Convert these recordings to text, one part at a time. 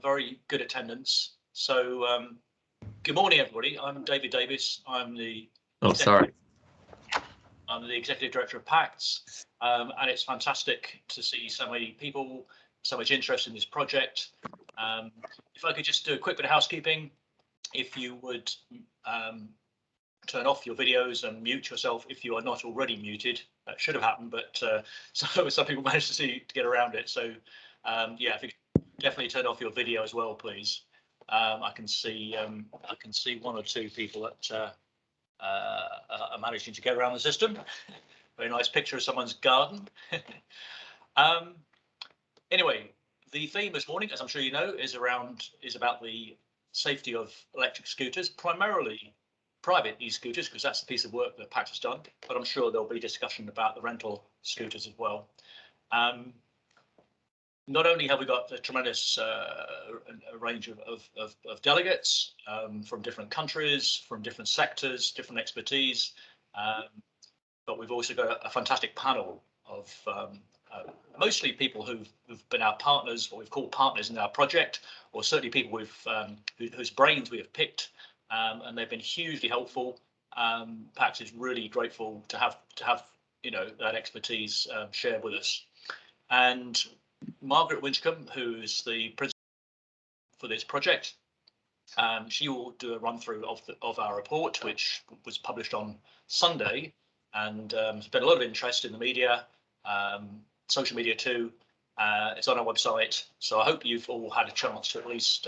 very good attendance. So good morning, everybody. I'm Davies. I'm the I'm the Executive Director of PACTS, and it's fantastic to see so many people, so much interest in this project. If I could just do a quick bit of housekeeping, if you would turn off your videos and mute yourself if you are not already muted. That should have happened, but some people managed to get around it. So yeah, if you definitely turn off your video as well, please. I can see one or two people that are managing to get around the system. Very nice picture of someone's garden. Anyway, the theme this morning, as I'm sure you know, is about the safety of electric scooters, primarily private e-scooters, because that's the piece of work that PACTS has done, but I'm sure there'll be discussion about the rental scooters as well. Not only have we got a tremendous range of delegates from different countries, from different sectors, different expertise, but we've also got a fantastic panel of mostly people who've been our partners, what we've called partners in our project, or certainly people whose brains we have picked, and they've been hugely helpful. PACTS is really grateful to have that expertise shared with us. And Margaret Winchcomb, who is the principal for this project, she will do a run through of our report, which was published on Sunday, and there's been a lot of interest in the media, social media too. It's on our website, so I hope you've all had a chance to at least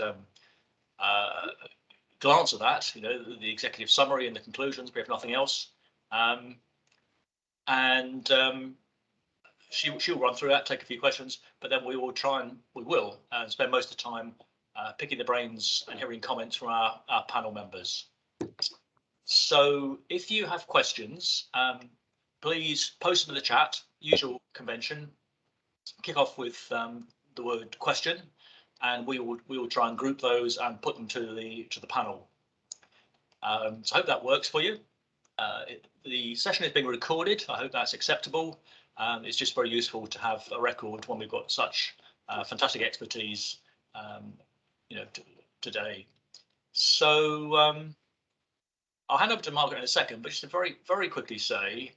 glance at that. The executive summary and the conclusions, but if nothing else, she'll run through that, take a few questions, but then we will spend most of the time picking the brains and hearing comments from our panel members. So if you have questions, please post them in the chat, usual convention. Kick off with the word question, and we will try and group those and put them to the panel. So I hope that works for you. The session is being recorded. I hope that's acceptable. It's just very useful to have a record when we've got such fantastic expertise, today. So I'll hand over to Margaret in a second, but just to very quickly say,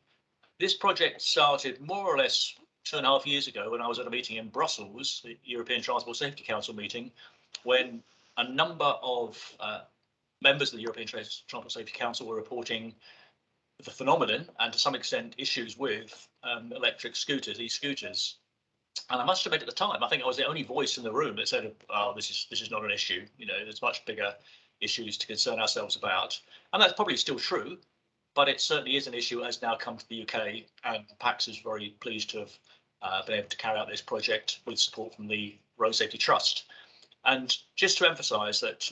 this project started more or less 2.5 years ago when I was at a meeting in Brussels, the European Transport Safety Council meeting, when a number of members of the European Transport Safety Council were reporting the phenomenon and to some extent issues with electric scooters, e-scooters. And I must admit at the time, I think I was the only voice in the room that said, oh, this is not an issue. There's much bigger issues to concern ourselves about. And that's probably still true, but it certainly is an issue that has now come to the UK, and PACTS is very pleased to have been able to carry out this project with support from the Road Safety Trust. And just to emphasise that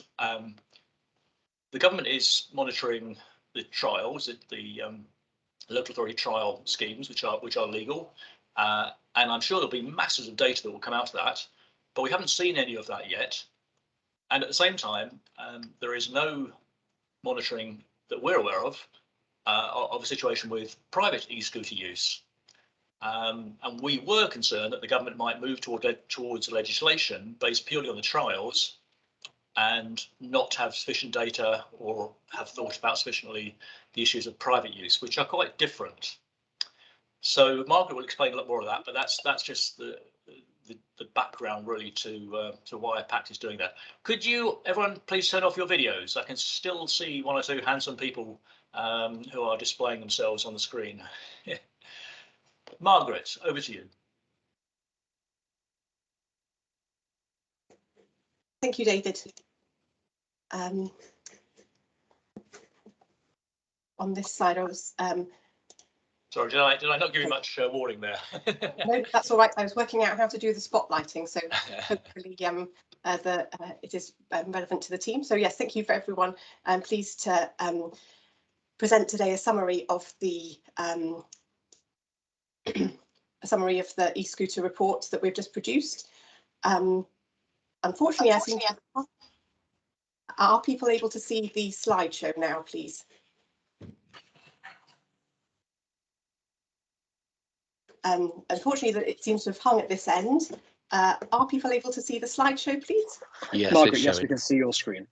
the government is monitoring the trials, the local authority trial schemes, which are legal, and I'm sure there'll be masses of data that will come out of that, but we haven't seen any of that yet. And at the same time, there is no monitoring that we're aware of a situation with private e-scooter use. And we were concerned that the government might move towards legislation based purely on the trials and not have sufficient data or have thought about sufficiently the issues of private use, which are quite different. So Margaret will explain a lot more of that, but that's just the background really to why PACTS is doing that. Could you, everyone, please turn off your videos? I can still see one or two handsome people who are displaying themselves on the screen. Margaret, over to you. Thank you, David. On this slide, I was. Sorry, did I not give you much warning there? No, that's all right. I was working out how to do the spotlighting, so hopefully it is relevant to the team. So yes, thank you for everyone. I'm pleased to present today a summary of the e-scooter report that we've just produced. Unfortunately, I think, are people able to see the slideshow now, please? Unfortunately, it seems to have hung at this end. Are people able to see the slideshow, please? Yes, Margaret, yes, we can see your screen.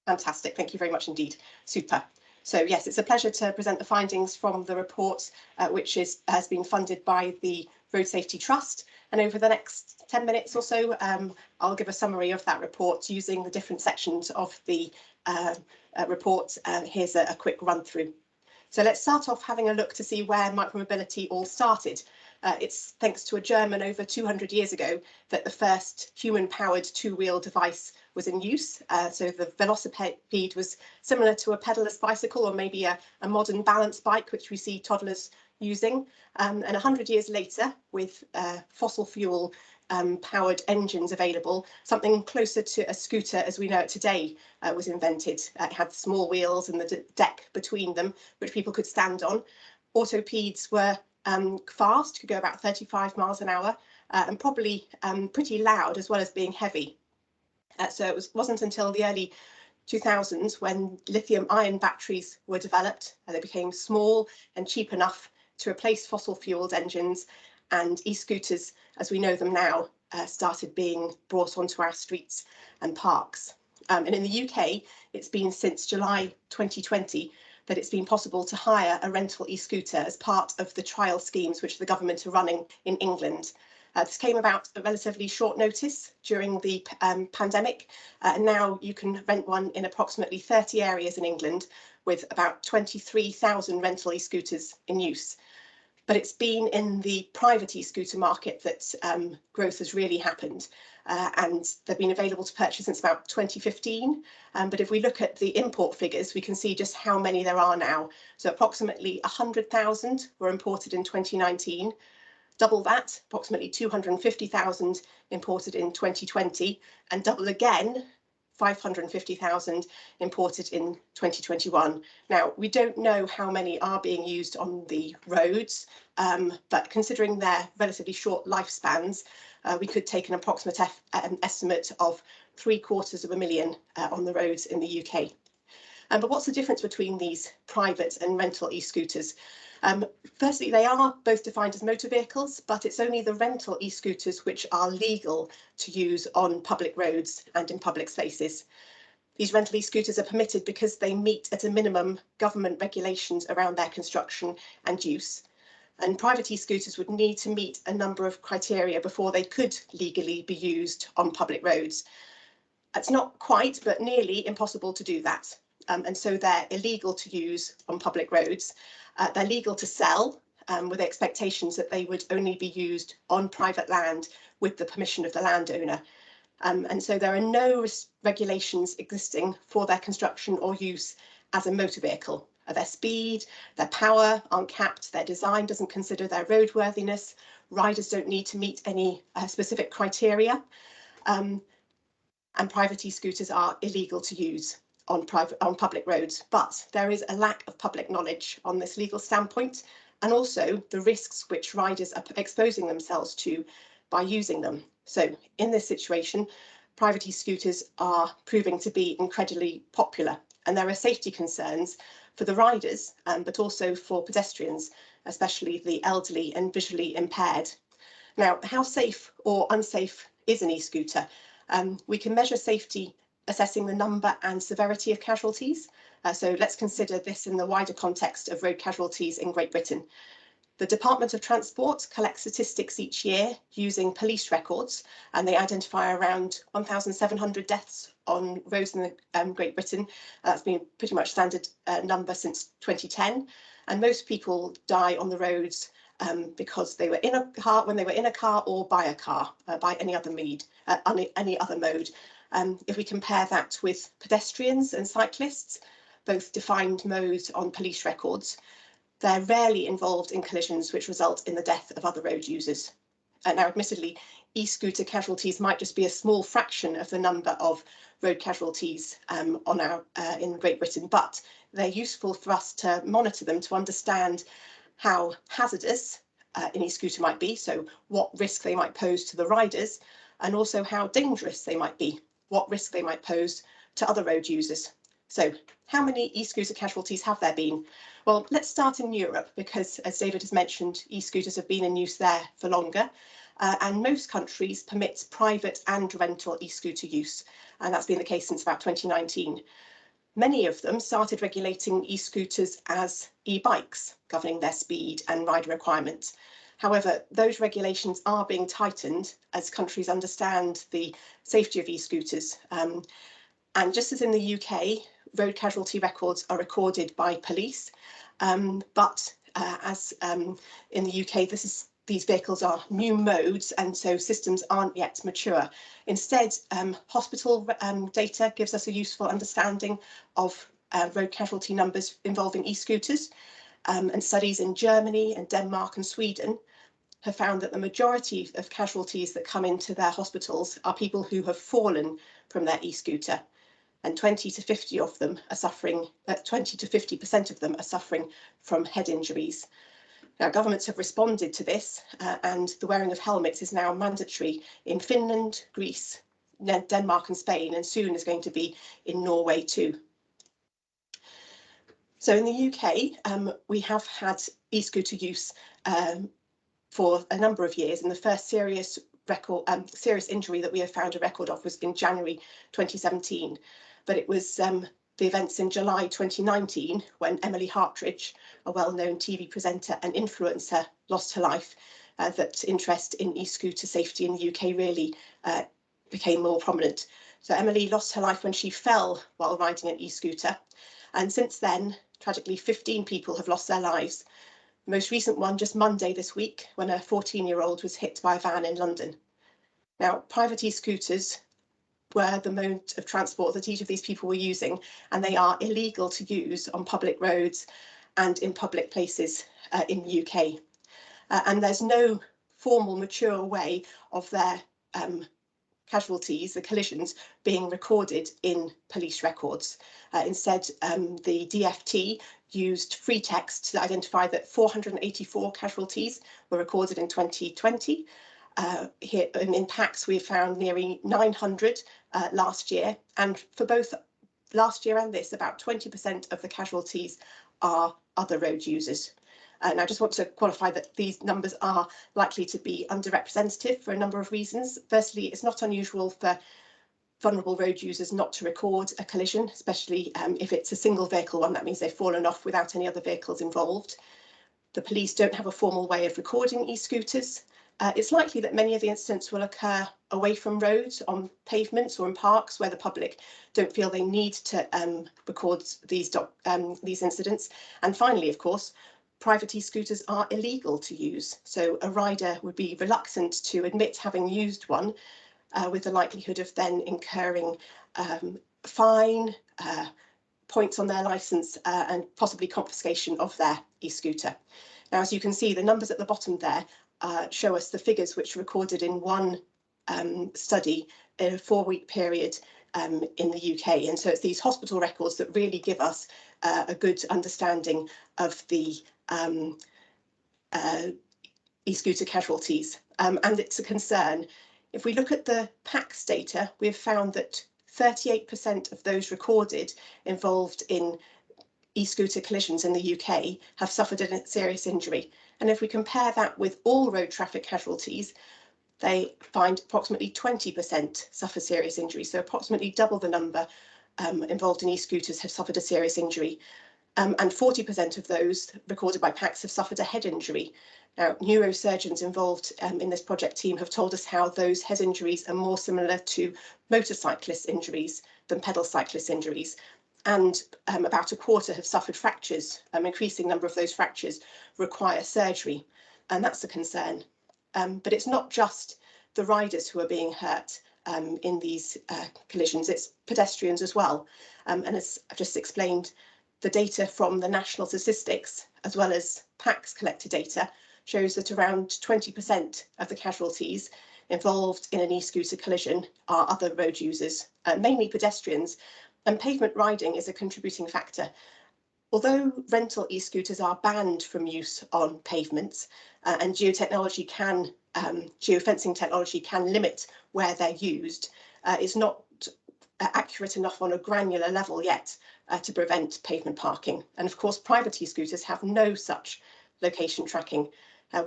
Fantastic, thank you very much indeed. Super. So yes, it's a pleasure to present the findings from the report, which has been funded by the Road Safety Trust. And over the next 10 minutes or so, I'll give a summary of that report using the different sections of the report. Here's a quick run through. So let's start off having a look to see where micromobility all started. It's thanks to a German over 200 years ago that the first human-powered two-wheel device was in use. So the velocipede was similar to a pedaller's bicycle, or maybe a modern balance bike, which we see toddlers using. And 100 years later, with fossil fuel powered engines available, something closer to a scooter as we know it today was invented. It had small wheels and the deck between them, which people could stand on. Autopedes were fast, could go about 35 miles an hour, and probably pretty loud as well as being heavy. So it wasn't until the early 2000s when lithium-ion batteries were developed, and they became small and cheap enough to replace fossil fueled engines, and e-scooters, as we know them now, started being brought onto our streets and parks. And in the UK, it's been since July 2020 that it's been possible to hire a rental e-scooter as part of the trial schemes which the government are running in England. This came about at relatively short notice during the pandemic, and now you can rent one in approximately 30 areas in England with about 23,000 rental e-scooters in use. But it's been in the private e-scooter market that growth has really happened, and they've been available to purchase since about 2015. But if we look at the import figures, we can see just how many there are now. So approximately 100,000 were imported in 2019. Double that, approximately 250,000 imported in 2020, and double again, 550,000 imported in 2021. Now, we don't know how many are being used on the roads, but considering their relatively short lifespans, we could take an approximate estimate of 750,000 on the roads in the UK. But what's the difference between these private and rental e-scooters? Firstly, they are both defined as motor vehicles, but it's only the rental e-scooters which are legal to use on public roads and in public spaces. These rental e-scooters are permitted because they meet at a minimum government regulations around their construction and use. And private e-scooters would need to meet a number of criteria before they could legally be used on public roads. It's not quite, but nearly impossible to do that. And so they're illegal to use on public roads. They're legal to sell, with expectations that they would only be used on private land with the permission of the landowner. And so there are no regulations existing for their construction or use as a motor vehicle. Their speed, their power aren't capped, their design doesn't consider their roadworthiness, riders don't need to meet any specific criteria, and private e-scooters are illegal to use on public roads. But there is a lack of public knowledge on this legal standpoint, and also the risks which riders are exposing themselves to by using them. So in this situation, private e-scooters are proving to be incredibly popular, and there are safety concerns for the riders, but also for pedestrians, especially the elderly and visually impaired. Now, how safe or unsafe is an e-scooter? We can measure safety assessing the number and severity of casualties. So let's consider this in the wider context of road casualties in Great Britain. The Department of Transport collects statistics each year using police records, and they identify around 1,700 deaths on roads in Great Britain. That's been pretty much standard number since 2010. And most people die on the roads because they were in a car, when they were in a car, or by a car, by any other mode. If we compare that with pedestrians and cyclists, both defined modes on police records, they're rarely involved in collisions which result in the death of other road users. Now, admittedly, e-scooter casualties might just be a small fraction of the number of road casualties in Great Britain, but they're useful for us to monitor them, to understand how hazardous an e-scooter might be, so what risk they might pose to the riders, and also how dangerous they might be, what risk they might pose to other road users. So how many e-scooter casualties have there been? Well, let's start in Europe, because as David has mentioned, e-scooters have been in use there for longer. and most countries permit private and rental e-scooter use, and that's been the case since about 2019. Many of them started regulating e-scooters as e-bikes, governing their speed and rider requirements. However, those regulations are being tightened as countries understand the safety of e-scooters. And just as in the UK, road casualty records are recorded by police, but as in the UK, these vehicles are new modes, and so systems aren't yet mature. Instead, hospital data gives us a useful understanding of road casualty numbers involving e-scooters, and studies in Germany and Denmark and Sweden have found that the majority of casualties that come into their hospitals are people who have fallen from their e-scooter, and 20 to 50% of them are suffering from head injuries. Now, governments have responded to this, and the wearing of helmets is now mandatory in Finland, Greece, Denmark and Spain, and soon is going to be in Norway too. So in the UK, we have had e-scooter use for a number of years, and the first serious injury that we have found a record of was in January 2017. But it was the events in July 2019 when Emily Hartridge, a well-known TV presenter and influencer, lost her life, that interest in e-scooter safety in the UK really became more prominent. So Emily lost her life when she fell while riding an e-scooter, and since then, tragically, 15 people have lost their lives. The most recent one just Monday this week, when a 14-year-old was hit by a van in London. Now, private e-scooters were the mode of transport that each of these people were using, and they are illegal to use on public roads and in public places in the UK. And there's no formal, mature way of their casualties, the collisions, being recorded in police records. Instead, the DFT used free text to identify that 484 casualties were recorded in 2020. Here in PACTS, we found nearly 900 last year, and for both last year and this, about 20% of the casualties are other road users. And I just want to qualify that these numbers are likely to be underrepresented for a number of reasons. Firstly, it's not unusual for vulnerable road users not to record a collision, especially if it's a single vehicle one. That means they've fallen off without any other vehicles involved. The police don't have a formal way of recording e-scooters. It's likely that many of the incidents will occur away from roads, on pavements or in parks where the public don't feel they need to record these incidents. And finally, of course, private e-scooters are illegal to use. So a rider would be reluctant to admit having used one, with the likelihood of then incurring fine, points on their licence, and possibly confiscation of their e-scooter. Now, as you can see, the numbers at the bottom there show us the figures which were recorded in one study in a 4-week period in the UK. And so it's these hospital records that really give us a good understanding of the e-scooter casualties. And it's a concern. If we look at the PACTS data, we have found that 38% of those recorded involved in e-scooter collisions in the UK have suffered a serious injury. And if we compare that with all road traffic casualties, they find approximately 20% suffer serious injury. So approximately double the number involved in e-scooters have suffered a serious injury. And 40% of those recorded by PACTS have suffered a head injury. Now, neurosurgeons involved in this project team have told us how those head injuries are more similar to motorcyclist injuries than pedal cyclist injuries. And about a quarter have suffered fractures. An increasing number of those fractures require surgery, and that's a concern. But it's not just the riders who are being hurt in these collisions, it's pedestrians as well. And as I've just explained, the data from the national statistics, as well as PACTS collected data, shows that around 20% of the casualties involved in an e-scooter collision are other road users, mainly pedestrians, and pavement riding is a contributing factor. Although rental e-scooters are banned from use on pavements, and geofencing technology can limit where they're used, it's not accurate enough on a granular level yet to prevent pavement parking. And of course, private e-scooters have no such location tracking.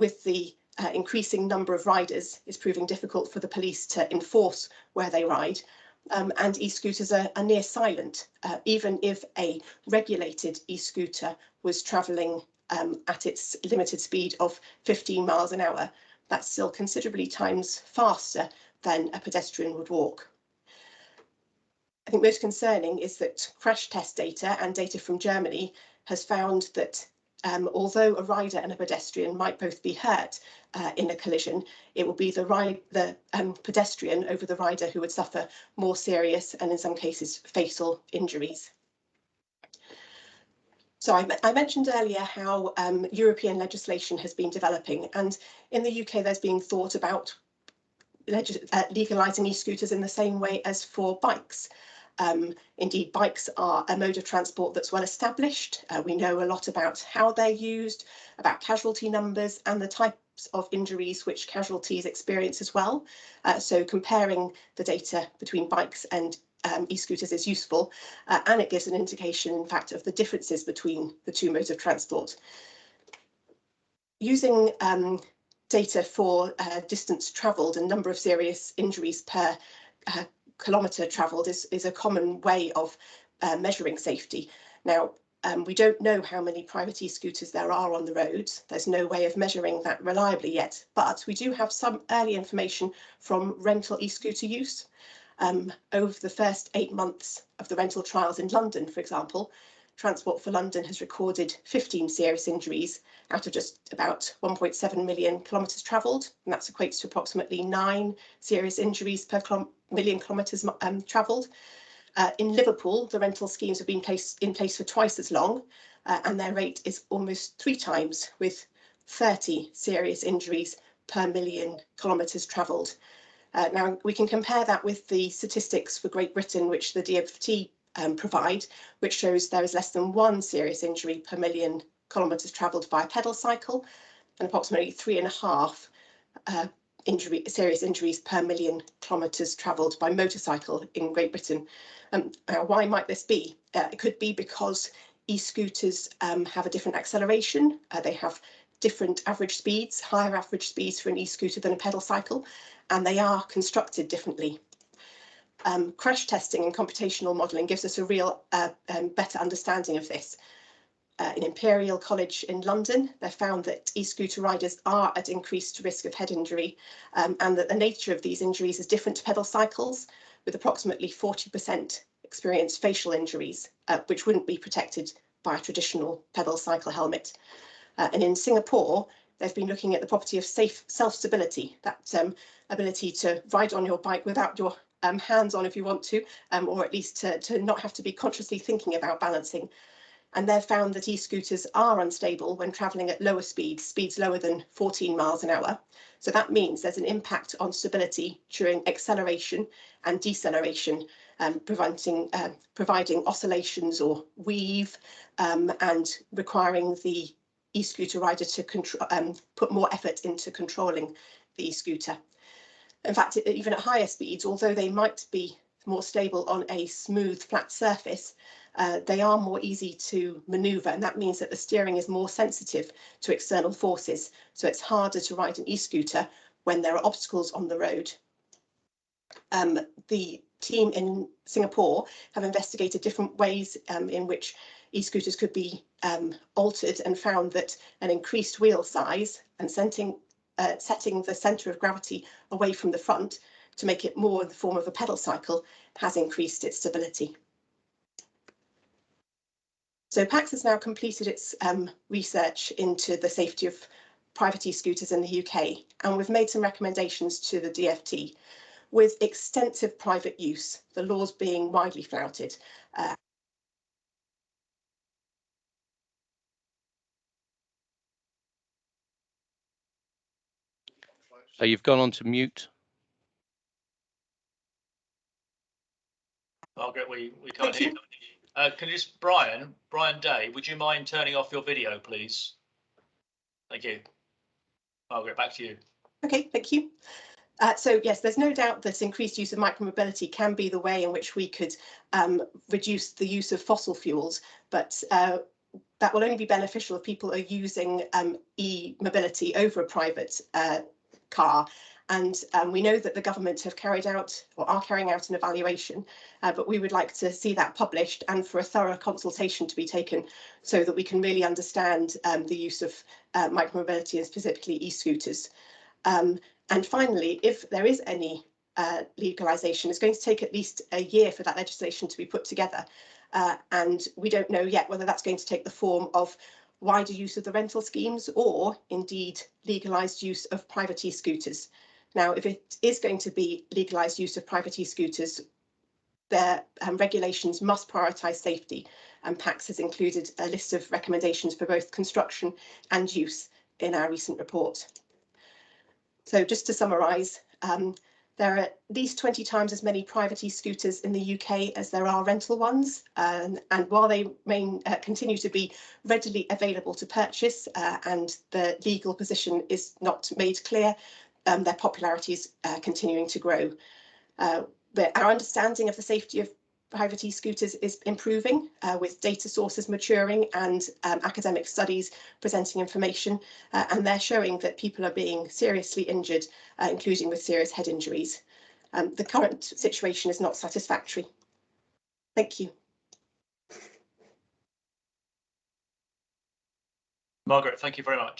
With the increasing number of riders is proving difficult for the police to enforce where they ride. And e-scooters are near silent. Even if a regulated e-scooter was travelling at its limited speed of 15 miles an hour, that's still considerably times faster than a pedestrian would walk. I think most concerning is that crash test data and data from Germany has found that although a rider and a pedestrian might both be hurt in a collision, it will be the pedestrian over the rider who would suffer more serious and in some cases fatal injuries. So I mentioned earlier how European legislation has been developing, and in the UK there's been thought about legalising e-scooters in the same way as for bikes. Indeed, bikes are a mode of transport that's well established. We know a lot about how they're used, about casualty numbers and the types of injuries which casualties experience as well. So comparing the data between bikes and e-scooters is useful, and it gives an indication, in fact, of the differences between the two modes of transport. Using data for distance travelled and number of serious injuries per kilometre travelled is a common way of measuring safety. Now, we don't know how many private e-scooters there are on the roads. There's no way of measuring that reliably yet, but we do have some early information from rental e-scooter use. Over the first 8 months of the rental trials in London, for example, Transport for London has recorded 15 serious injuries out of just about 1.7 million kilometres travelled, and that equates to approximately 9 serious injuries per million kilometres travelled. In Liverpool, the rental schemes have been in place for twice as long, and their rate is almost 3 times, with 30 serious injuries per million kilometres travelled. Now, we can compare that with the statistics for Great Britain, which the DfT provide, which shows there is less than 1 serious injury per million kilometres travelled by a pedal cycle, and approximately 3.5 serious injuries per million kilometres travelled by motorcycle in Great Britain. Why might this be? It could be because e-scooters have a different acceleration. They have different average speeds, higher average speeds for an e-scooter than a pedal cycle, and they are constructed differently. Crash testing and computational modelling gives us a real better understanding of this. In Imperial College in London, they found that e-scooter riders are at increased risk of head injury, and that the nature of these injuries is different to pedal cycles, with approximately 40% experience facial injuries, which wouldn't be protected by a traditional pedal cycle helmet. And in Singapore, they've been looking at the property of safe self-stability, that ability to ride on your bike without your hands on if you want to, or at least to not have to be consciously thinking about balancing. And they've found that e-scooters are unstable when travelling at lower speeds lower than 14 miles an hour. So that means there's an impact on stability during acceleration and deceleration, providing oscillations or weave, and requiring the e-scooter rider to put more effort into controlling the e-scooter. In fact, even at higher speeds, although they might be more stable on a smooth, flat surface, they are more easy to manoeuvre, and that means that the steering is more sensitive to external forces. So it's harder to ride an e-scooter when there are obstacles on the road. The team in Singapore have investigated different ways in which e-scooters could be altered, and found that an increased wheel size and setting the centre of gravity away from the front to make it more in the form of a pedal cycle has increased its stability. So PACTS has now completed its research into the safety of private e-scooters in the UK, and we've made some recommendations to the DfT. With extensive private use, the laws being widely flouted, So you've gone on to mute. Margaret, we can't hear you. Can you just, Brian Day, would you mind turning off your video, please? Thank you. Margaret, back to you. Okay, thank you. So yes, there's no doubt that increased use of micromobility can be the way in which we could reduce the use of fossil fuels, but that will only be beneficial if people are using e-mobility over a private car. And we know that the government have carried out or are carrying out an evaluation, but we would like to see that published and for a thorough consultation to be taken so that we can really understand the use of micromobility and specifically e-scooters. And finally, if there is any legalisation, it's going to take at least a year for that legislation to be put together. And we don't know yet whether that's going to take the form of wider use of the rental schemes or indeed legalised use of private e-scooters. Now, if it is going to be legalised use of private e-scooters, their regulations must prioritise safety, and PACTS has included a list of recommendations for both construction and use in our recent report. So just to summarise, there are at least 20 times as many private e-scooters in the UK as there are rental ones, and while they continue to be readily available to purchase and the legal position is not made clear, their popularity is continuing to grow. But our understanding of the safety of private e-scooters is improving with data sources maturing and academic studies presenting information, and they're showing that people are being seriously injured, including with serious head injuries. The current situation is not satisfactory. Thank you. Margaret, thank you very much.